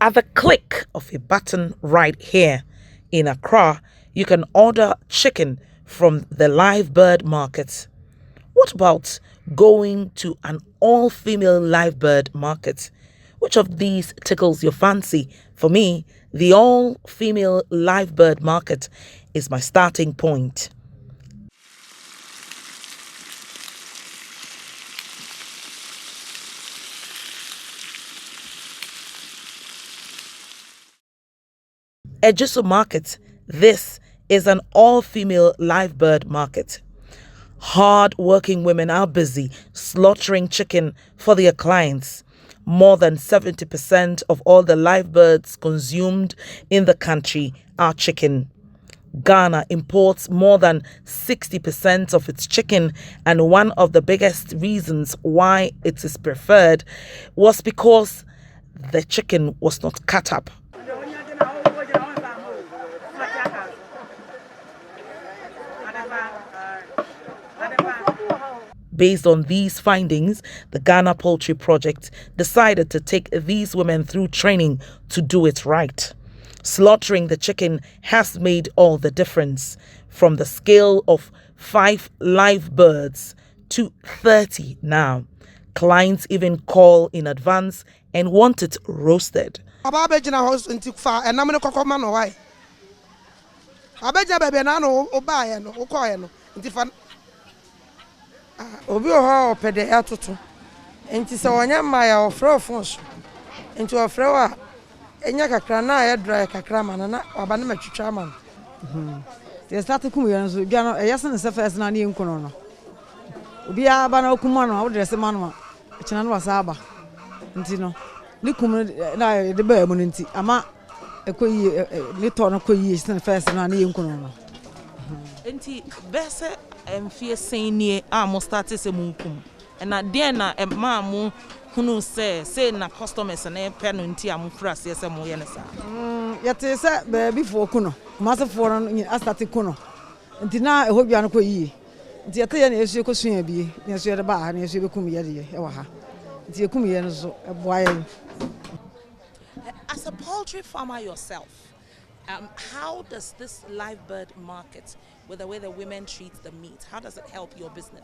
At the click of a button right here in Accra, you can order chicken from the live bird market. What about going to an all-female live bird market? Which of these tickles your fancy? For me, the all-female live bird market is my starting point. Ejisu Market. This is an all-female live bird market. Hard-working women are busy slaughtering chicken for their clients. More than 70% of all the live birds consumed in the country are chicken. Ghana imports more than 60% of its chicken, and one of the biggest reasons why it is preferred was because the chicken was not cut up. Based on these findings, the Ghana Poultry Project decided to take these women through training to do it right. Slaughtering the chicken has made all the difference, from the scale of 5 live birds to 30 now. Clients even call in advance and want it roasted. Obi oha opede atoto enti se wonya ma ya ofre ofonso enti ofre wa enya kakra na ya dry kakra ma na aba na matwitwa ma te start kum ya nso bia no eyese ne se first na ne nkono no obi aba na okuma no wo dress ma no kina no wasa aba enti no ni kum na de ba mu nti ama ekoyi ni to no koyi se first na ne nkono no enti bese emfie senie amo start se munkum na de na ma mo hunu se na customers na pe no nti am frase se mo ye ne sa yete se be before kuno mase for no start kuno nti na ehobia no koyi nti yete ye na esu ekosua bi na esu ye ba na esu be kum ye de e wa ha nti ekum ye no so eboa ye. As a poultry farmer yourself, how does this live bird market, with the way the women treat the meat, how does it help your business?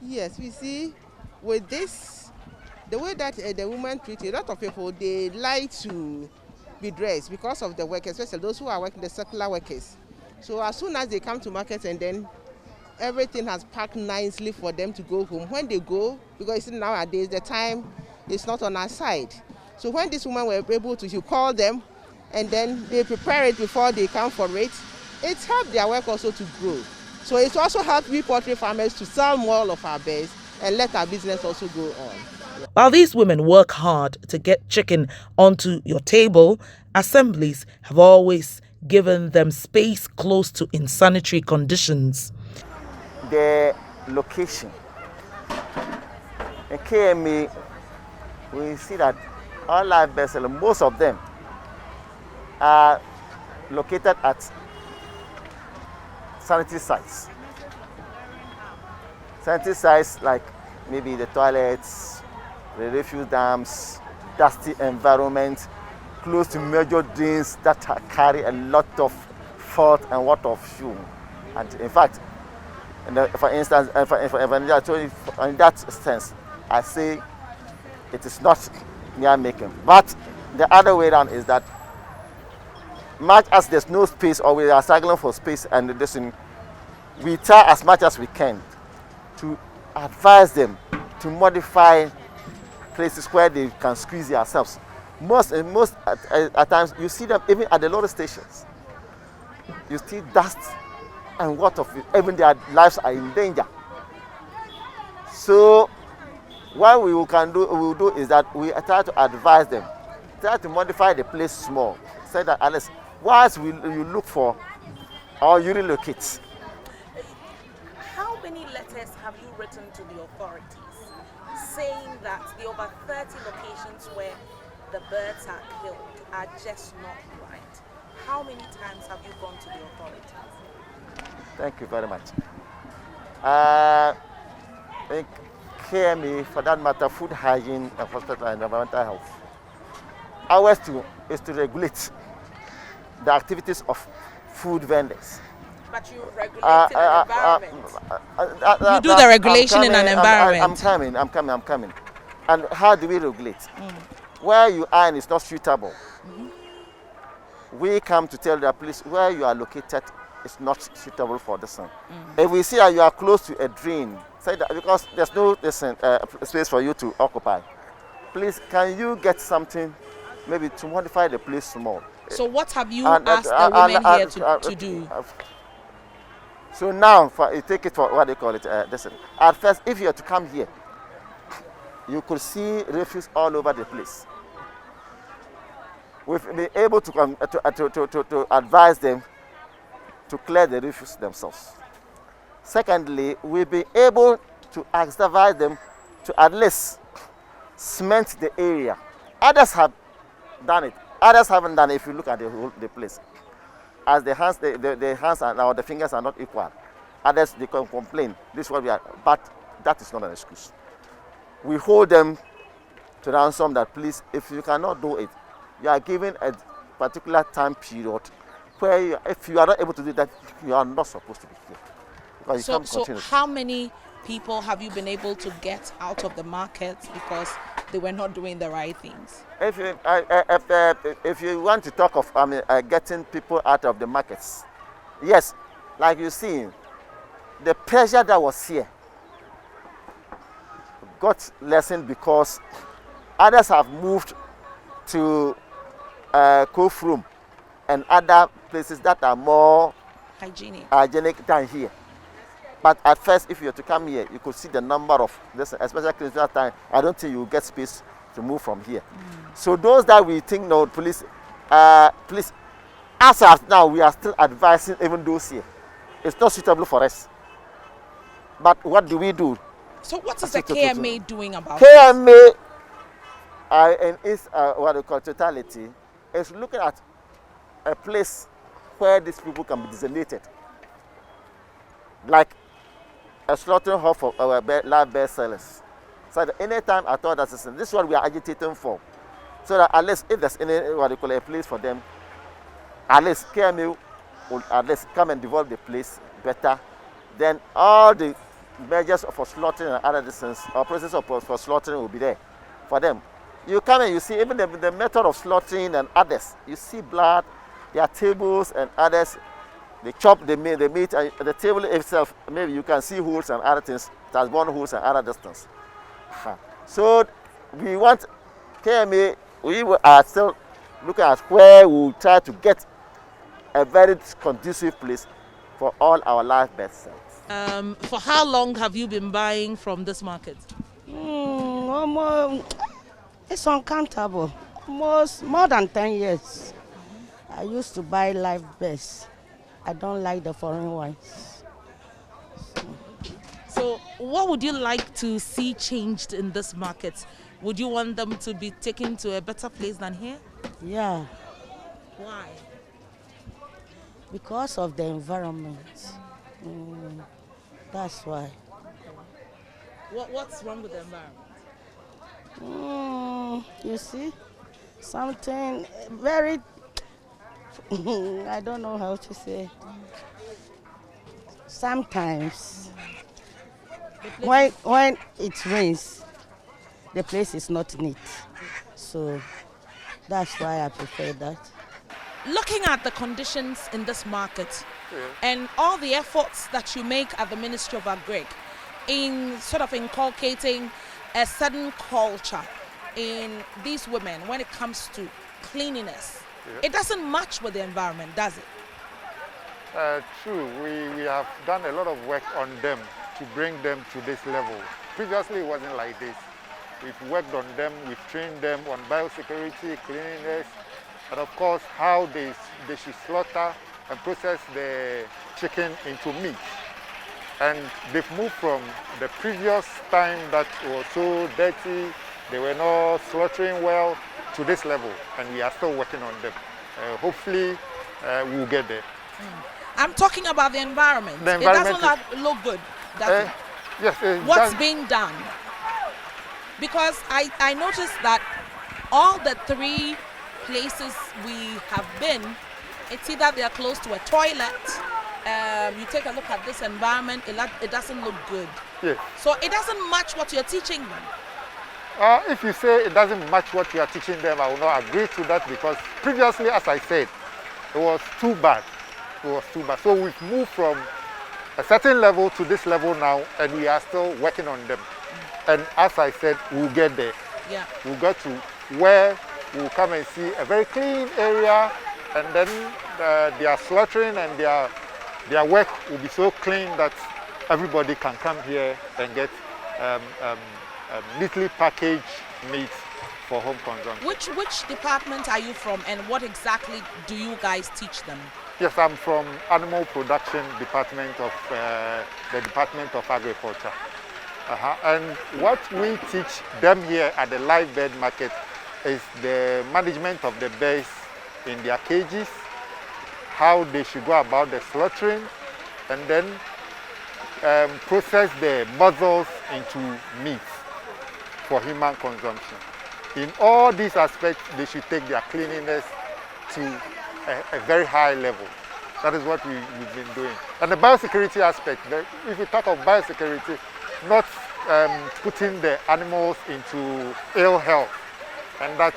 Yes, we see with this, the way that the women treat it, a lot of people, they like to be dressed because of the workers, especially those who are working, the secular workers. So as soon as they come to market and then everything has packed nicely for them to go home, when they go, because nowadays the time is not on our side. So when these women were able to, you call them and then they prepare it before they come for it, it helped their work also to grow. So it also helped we poultry farmers to sell more of our birds and let our business also go on. While these women work hard to get chicken onto your table, assemblies have always given them space close to insanitary conditions. The location. In KMA, we see that all live birds, most of them are located at sanitary sites. Sanitary sites like maybe the toilets, the refuse dams, dusty environment, close to major drains that carry a lot of fault and water of fuel. And in fact, for instance, in that sense, I say it is not near making. But the other way around is that much as there's no space or we are struggling for space and listen, we try as much as we can to advise them to modify places where they can squeeze themselves. Most at times you see them even at the loading stations. You see dust and water, even their lives are in danger. So what we will do is that we try to advise them, try to modify the place small, so that at least whilst you look for or you relocate. How many letters have you written to the authorities saying that the over 30 locations where the birds are killed are just not right? How many times have you gone to the authorities? Thank you very much. In KME, for that matter, food hygiene and hospital and environmental health, ours is to regulate the activities of food vendors. But you regulate in an environment. You do the regulation in an environment. I'm coming. And how do we regulate? Where you are and it's not suitable. We come to tell the police where you are located is not suitable for the sun. If we see that you are close to a drain, say that because there's no space for you to occupy, please can you get something maybe to modify the place small. So what have you asked the women here to do? So now, you take it for what they call it. At first, if you are to come here, you could see refuse all over the place. We've been able to advise them to clear the refuse themselves. Secondly, we've been able to advise them to at least cement the area. Others have done it. Others haven't done it. If you look at the place, as the hands, the hands or the fingers are not equal. Others they can complain. This is what we are. But that is not an excuse. We hold them to ransom that please, if you cannot do it, you are given a particular time period where if you are not able to do that, you are not supposed to be here. Because so how many people have you been able to get out of the market because they were not doing the right things? If you want to talk of getting people out of the markets, yes, like you see, the pressure that was here got lessened because others have moved to Cove Room and other places that are more hygienic than here. But at first, if you were to come here, you could see the number of this, especially at that time. I don't think you will get space to move from here. So those that we think no, police, as of now, we are still advising even those here. It's not suitable for us. But what do we do? So what is the KMA doing about KMA, in its what we call totality, is looking at a place where these people can be designated, like a slaughtering hall for our live bird sellers. So that anytime at all that system, this is what we are agitating for. So that at least if there's any what they call a place for them, at least KMA will at least come and develop the place better. Then all the measures for slaughtering and other distance or process for slaughtering will be there for them. You come and you see even the method of slaughtering and others. You see blood, there are tables and others. They chop the meat and the table itself, maybe you can see holes and other things, it has born holes and other distance. So we want KMA, we are still looking at where we will try to get a very conducive place for all our live bird sales. For how long have you been buying from this market? It's uncountable. Almost more than 10 years. I used to buy live birds. I don't like the foreign ones. So what would you like to see changed in this market? Would you want them to be taken to a better place than here? Yeah. Why? Because of the environment. That's why. What's wrong with the environment? You see, something very, I don't know how to say. Sometimes, when it rains, the place is not neat. So that's why I prefer that. Looking at the conditions in this market and all the efforts that you make at the Ministry of Agric in sort of inculcating a certain culture in these women when it comes to cleanliness, it doesn't match with the environment, does it? True, we have done a lot of work on them to bring them to this level. Previously it wasn't like this. We've worked on them, we've trained them on biosecurity, cleanliness, and of course how they should slaughter and process the chicken into meat. And they've moved from the previous time that was so dirty, they were not slaughtering well, to this level, and we are still working on them. Hopefully we'll get there. I'm talking about the environment. It doesn't look good, does it? Yes. What's being done? Because I noticed that all the 3 places we have been, it's either they are close to a toilet. You take a look at this environment, it doesn't look good. Yes. So it doesn't match what you're teaching them. If you say it doesn't match what you are teaching them, I will not agree to that, because previously, as I said, it was too bad. It was too bad. So we've moved from a certain level to this level now, and we are still working on them. And as I said, we'll get there. Yeah. We'll get to where we'll come and see a very clean area, and then their slaughtering and their work will be so clean that everybody can come here and get neatly packaged meat for home consumption. Which department are you from, and what exactly do you guys teach them? Yes, I'm from Animal Production Department of the Department of Agriculture. And what we teach them here at the live bird market is the management of the birds in their cages, how they should go about the slaughtering, and then process the muzzles into meat for human consumption. In all these aspects, they should take their cleanliness to a very high level. That is what we've been doing. And the biosecurity aspect, if we talk of biosecurity, not putting the animals into ill health, and that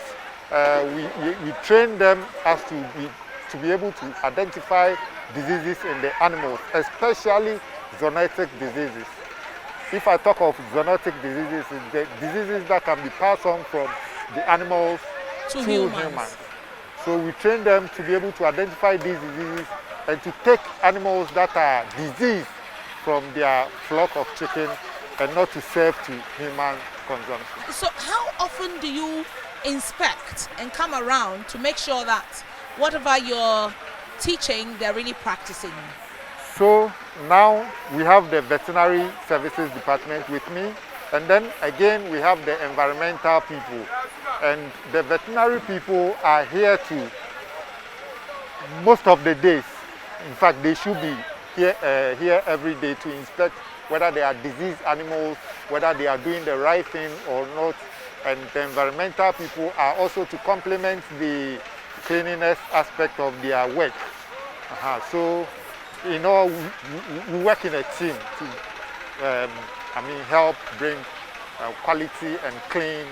we train them as to be able to identify diseases in the animals, especially zoonotic diseases. If I talk of zoonotic diseases, it's the diseases that can be passed on from the animals to humans. So we train them to be able to identify these diseases and to take animals that are diseased from their flock of chicken and not to serve to human consumption. So how often do you inspect and come around to make sure that whatever you're teaching, they're really practicing? So now we have the veterinary services department with me, and then again we have the environmental people. And the veterinary people are here to most of the days. In fact, they should be here every day to inspect whether they are diseased animals, whether they are doing the right thing or not. And the environmental people are also to complement the cleanliness aspect of their work. So, you know, we work in a team to, help bring quality and clean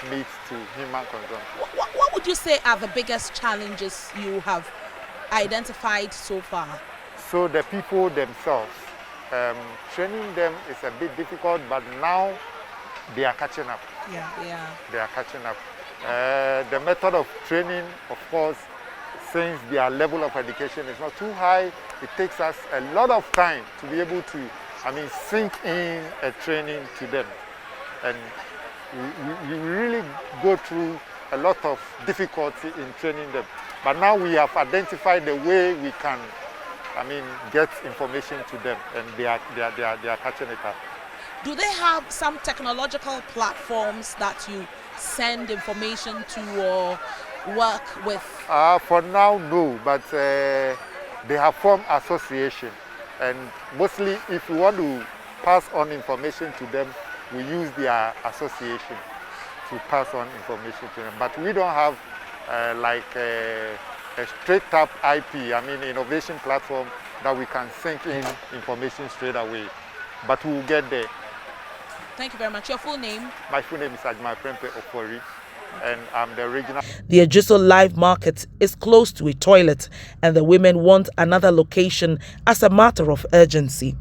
meat to human consumption. What would you say are the biggest challenges you have identified so far? So the people themselves, training them is a bit difficult, but now they are catching up. Yeah. They are catching up. The method of training, of course, since their level of education is not too high, it takes us a lot of time to be able to, sink in a training to them. And we really go through a lot of difficulty in training them. But now we have identified the way we can, get information to them, and they are catching it up. Do they have some technological platforms that you send information to or work with? For now, no, but they have formed association, and mostly if we want to pass on information to them, we use their association to pass on information to them. But we don't have a straight up IP, innovation platform that we can sink in information straight away. But we will get there. Thank you very much. Your full name? My full name is Ajma Prempe Ofori, and I'm the regional. The Ejiso Live Market is close to a toilet, and the women want another location as a matter of urgency.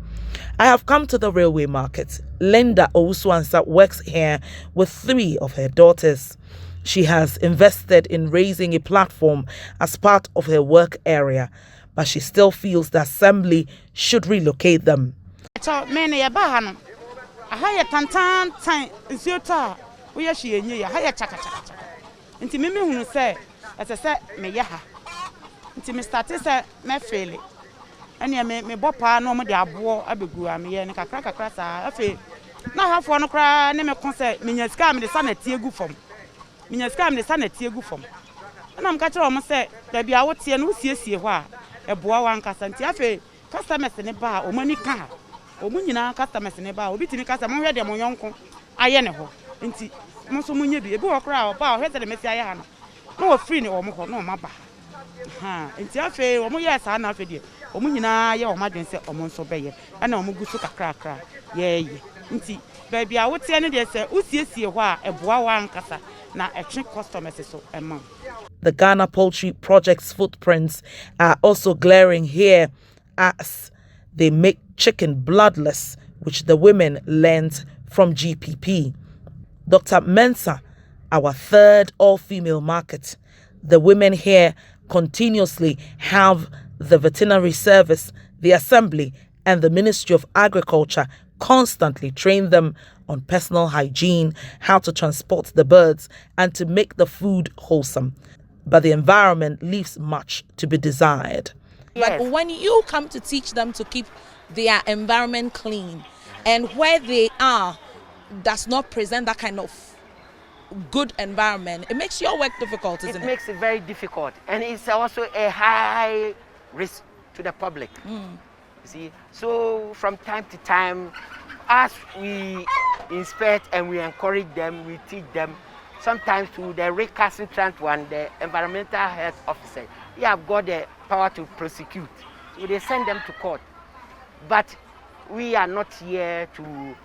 I have come to the railway market. Linda Owusuansa works here with 3 of her daughters. She has invested in raising a platform as part of her work area, but she still feels the assembly should relocate them. And me bopa no mo de abo abegu ameye ne kakra saa afi na hafo no kra ne me konse menya sika me de sanati egu fom na am ka kire o mo se da bia wo tie no usiesie ho a eboa wan kasa nti afi customers ne ba o mani ka o mu nyina customers ne ba obi timi kasa mo hwe de mo yonko aye ne ho nti mo so munye bi ebi wo kra o ba o hwe se de mesi aye ha no no free ni omo ho no maba ha enti afi omo yes ana afi de omo nyina ye omo adwen se omo nso beye ana omo gu so kakra ye nti baby a wote ne de se usiesie ho a eboa wa nkasa na etwe customers so ema. The Ghana Poultry Project's footprints are also glaring here as they make chicken bloodless, which the women learned from GPP. Dr. Mensah, our third all-female market, the women here continuously have the veterinary service, the assembly, and the Ministry of Agriculture constantly train them on personal hygiene, how to transport the birds, and to make the food wholesome. But the environment leaves much to be desired. But when you come to teach them to keep their environment clean, and where they are does not present that kind of good environment, it makes your work difficult, isn't it? It makes it very difficult, and it's also a high risk to the public. You see, so from time to time, as we inspect and we encourage them, we teach them. Sometimes to the recalcitrant one, the environmental health officer, they have got the power to prosecute. So they send them to court. But we are not here to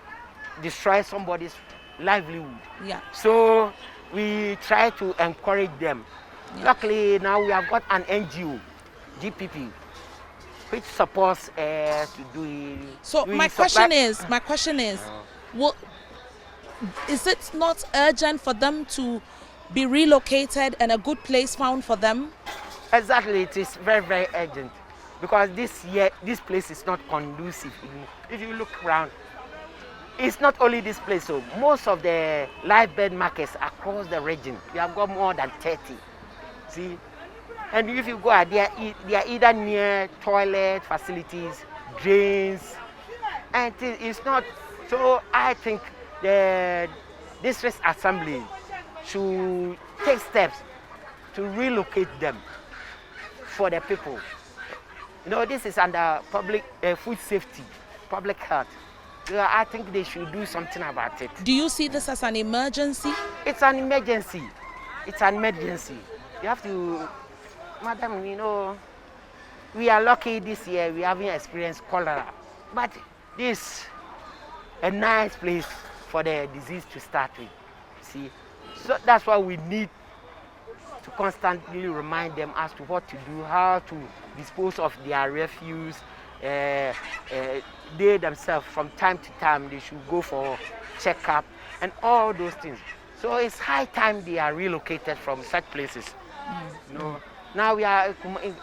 destroy somebody's livelihood. Yeah. So we try to encourage them. Yeah. Luckily now we have got an NGO, GPP, which supports to do it. So my question is, is it not urgent for them to be relocated and a good place found for them? Exactly, it is very, very urgent because this place is not conducive. If you look around, it's not only this place. So most of the live bird markets across the region, we have got more than 30. See, and if you go out there, they are either near toilet facilities, drains, and it's not. So I think the district assembly should take steps to relocate them for the people. You know, this is under public food safety, public health. So I think they should do something about it. Do you see this as an emergency? It's an emergency. It's an emergency. You have to, madam, you know, we are lucky this year we haven't experienced cholera, but this is a nice place for the disease to start with. See, so that's why we need to constantly remind them as to what to do, how to dispose of their refuse. They themselves, from time to time, they should go for checkup and all those things. So it's high time they are relocated from such places. You know, now we are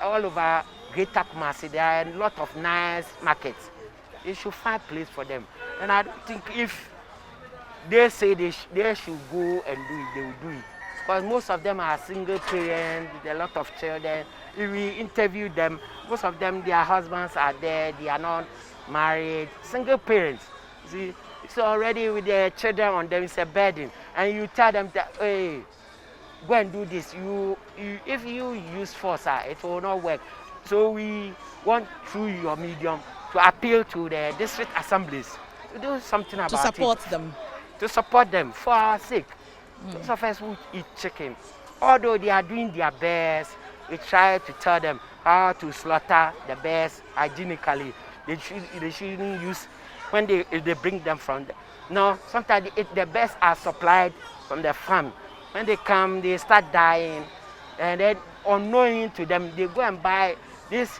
all over Greater Kumasi. There are a lot of nice markets. They should find a place for them. And I don't think if they say they should go and do it, they will do it. Because most of them are single parents with a lot of children. If we interview them, most of them, their husbands are there, they are not married, single parents. See, so already with their children on them, it's a burden. And you tell them that, hey, go and do this. If you use force, it will not work. So we want, through your medium, to appeal to the district assemblies to do something about it. To support them. To support them for our sake. Those of us who eat chicken, although they are doing their best, we try to tell them how to slaughter the birds hygienically. They shouldn't use when they bring them from. No, sometimes the birds are supplied from the farm. When they come, they start dying, and then unknowing to them, they go and buy this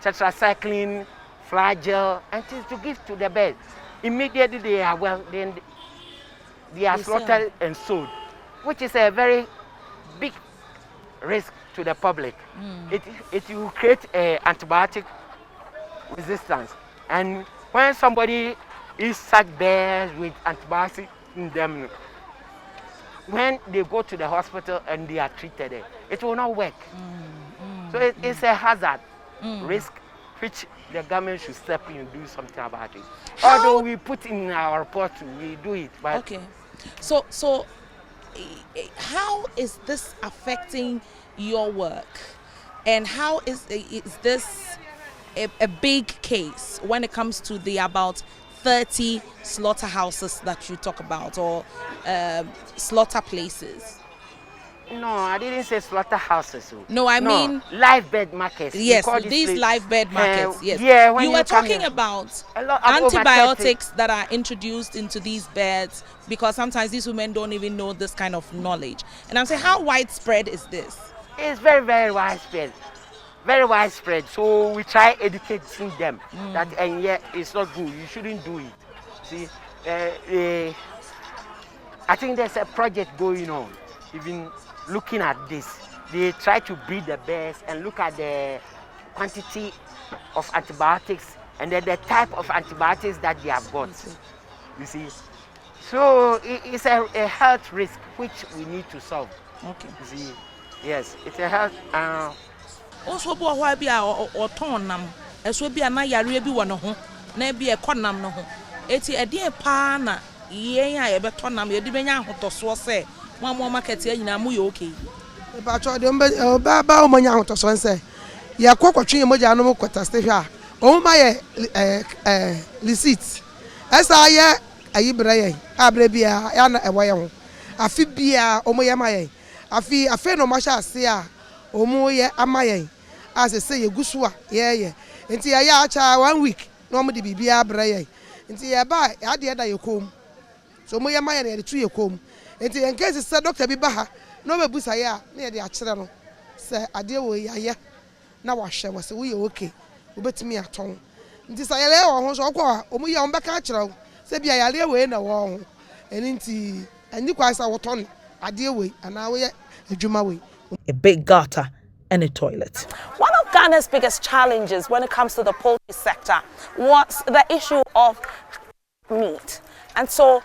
tetracycline, flagell, and to give to the birds. Immediately they are well, then they are slaughtered and sold, which is a very big risk to the public. It will create antibiotic resistance. And when somebody eats such bears with antibiotics in them, when they go to the hospital and they are treated, it will not work. So it's a hazard, risk, which the government should step in and do something about it. Although we put in our report, we do it. But okay. So how is this affecting your work? And how is this a big case when it comes to the about 30 slaughterhouses that you talk about, or slaughter places? No, I didn't say slaughterhouses. No, I mean live bird markets. yes, these live bird markets. Yes. Yeah, when you were come talking here, about a lot of antibiotics that are introduced into these birds because sometimes these women don't even know this kind of knowledge. And I'm saying, how widespread is this? It's very, very widespread. Very widespread. So we try educating them that, and yeah, it's not good. You shouldn't do it. See, I think there's a project going on, even looking at this. They try to breed the birds and look at the quantity of antibiotics and then the type of antibiotics that they have got. You see, so it's a health risk which we need to solve. Okay. You see, yes, it's a health. Also, why be or torn nam? As will be a naya rebi one ho, maybe a cornam no ho. Eti a dear pana, ye, I bet tonam, you didn't have to say. One more market here in Amu, okay. But I don't buy money out of Sunset. Ya kwakwa twi moja no kwata stehwa o ma ye receipts esa ye ayi braye abre bia ya na ewo ye ho afi bia o mo ye ma ye afi no ma sha ase a o mo ye ama ye asese ye gusu a ye enti ya acha 1 week no mo de bibia braye enti ya ba ya de da ye kom so mo ye ma ye na ye tu ye kom enti en case say doctor bi ba ha no be busa ye a na ye de a kire no say ade wo ya na wahwe wo se wo ye okay obetimi aton nti sa yele wo ho so kwa omu ye on beka kire se bia yale we na wo ho eni nti ani kwa sa wo ton ade we ana wo ye adwuma we. A big gutter and a toilet. One of Ghana's biggest challenges when it comes to the poultry sector was the issue of meat. And so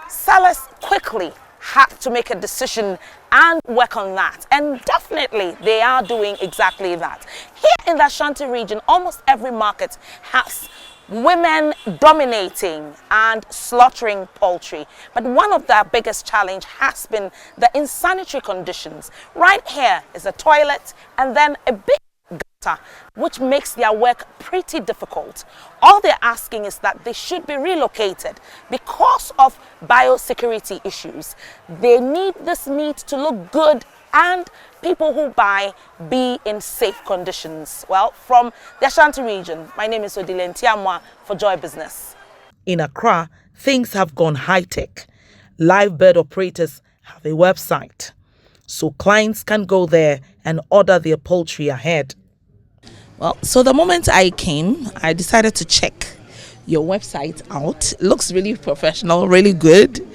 sellers quickly had to make a decision and work on that. And definitely they are doing exactly that. Here in the Ashanti region, almost every market has women dominating and slaughtering poultry. But one of the biggest challenge has been the insanitary conditions. Right here is a toilet and then a big gutter, which makes their work pretty difficult. All they're asking is that they should be relocated because of biosecurity issues. They need this meat to look good and people who buy be in safe conditions. Well, from the Ashanti region, my name is Odile Ntiamwa for Joy Business. In Accra, things have gone high-tech. Live bird operators have a website, so clients can go there and order their poultry ahead. Well, so the moment I came, I decided to check your website out. It looks really professional, really good.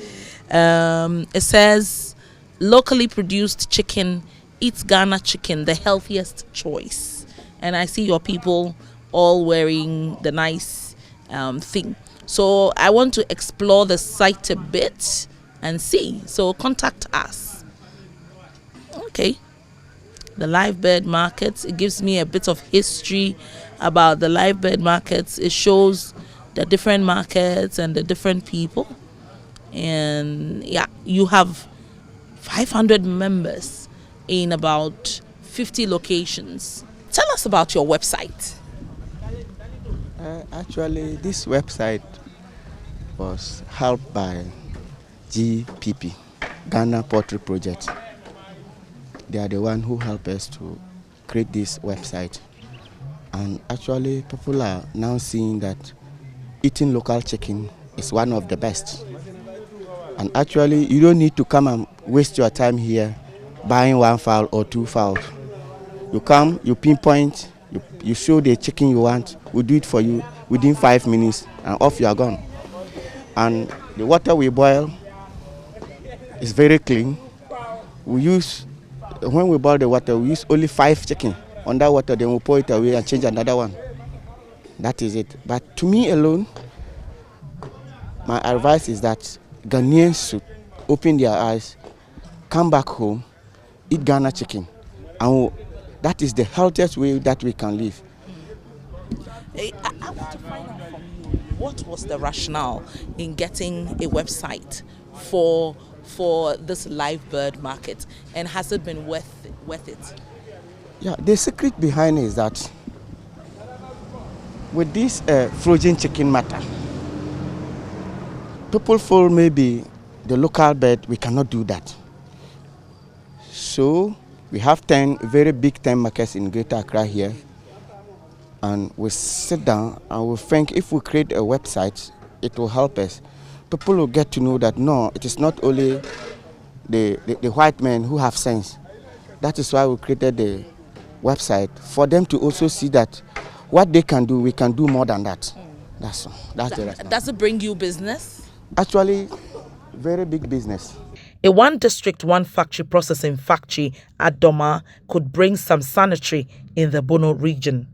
It says, locally produced chicken, eats Ghana chicken, the healthiest choice. And I see your people all wearing the nice thing. So I want to explore the site a bit and see. So contact us. Okay. The live bird markets, it gives me a bit of history about the live bird markets. It shows the different markets and the different people. And yeah, you have 500 members in about 50 locations. Tell us about your website. Actually, this website was helped by GPP, Ghana Poultry Project. They are the one who helped us to create this website. And actually, people are now seeing that eating local chicken is one of the best. And actually, you don't need to come and waste your time here buying 1 fowl or 2 fowls. You come, you pinpoint, you show the chicken you want, we do it for you within 5 minutes, and off you are gone. And the water we boil is very clean. When we boil the water, we use only 5 chicken on that water, then we pour it away and change another one. That is it. But to me alone, my advice is that Ghanaians should open their eyes, come back home, eat Ghana chicken. And that is the healthiest way that we can live. I want to find out from you, what was the rationale in getting a website for this live bird market, and has it been worth it? Yeah, the secret behind it is that with this frozen chicken matter, people feel maybe the local bird, we cannot do that. So we have 10 very big 10 markets in Greater Accra here. And we sit down and we think if we create a website, it will help us. People will get to know that no, it is not only the white men who have sense. That is why we created the website, for them to also see that what they can do, we can do more than that. That's the rest. Does it bring you business? Actually, very big business. A one district, one factory processing factory at Doma could bring some sanitary in the Bono region.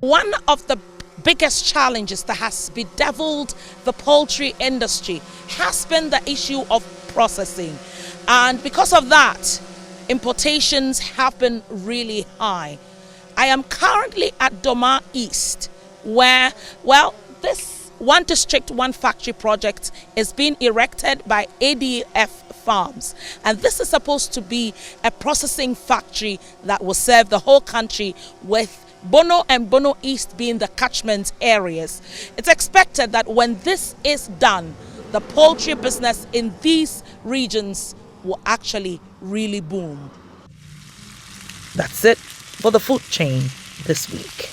One of the biggest challenges that has bedeviled the poultry industry has been the issue of processing. And because of that, importations have been really high. I am currently at Doma East, where, well, this one district, one factory project is being erected by ADF Farms. And this is supposed to be a processing factory that will serve the whole country, with Bono and Bono East being the catchment areas. It's expected that when this is done, the poultry business in these regions will actually really boom. That's it for the food chain this week.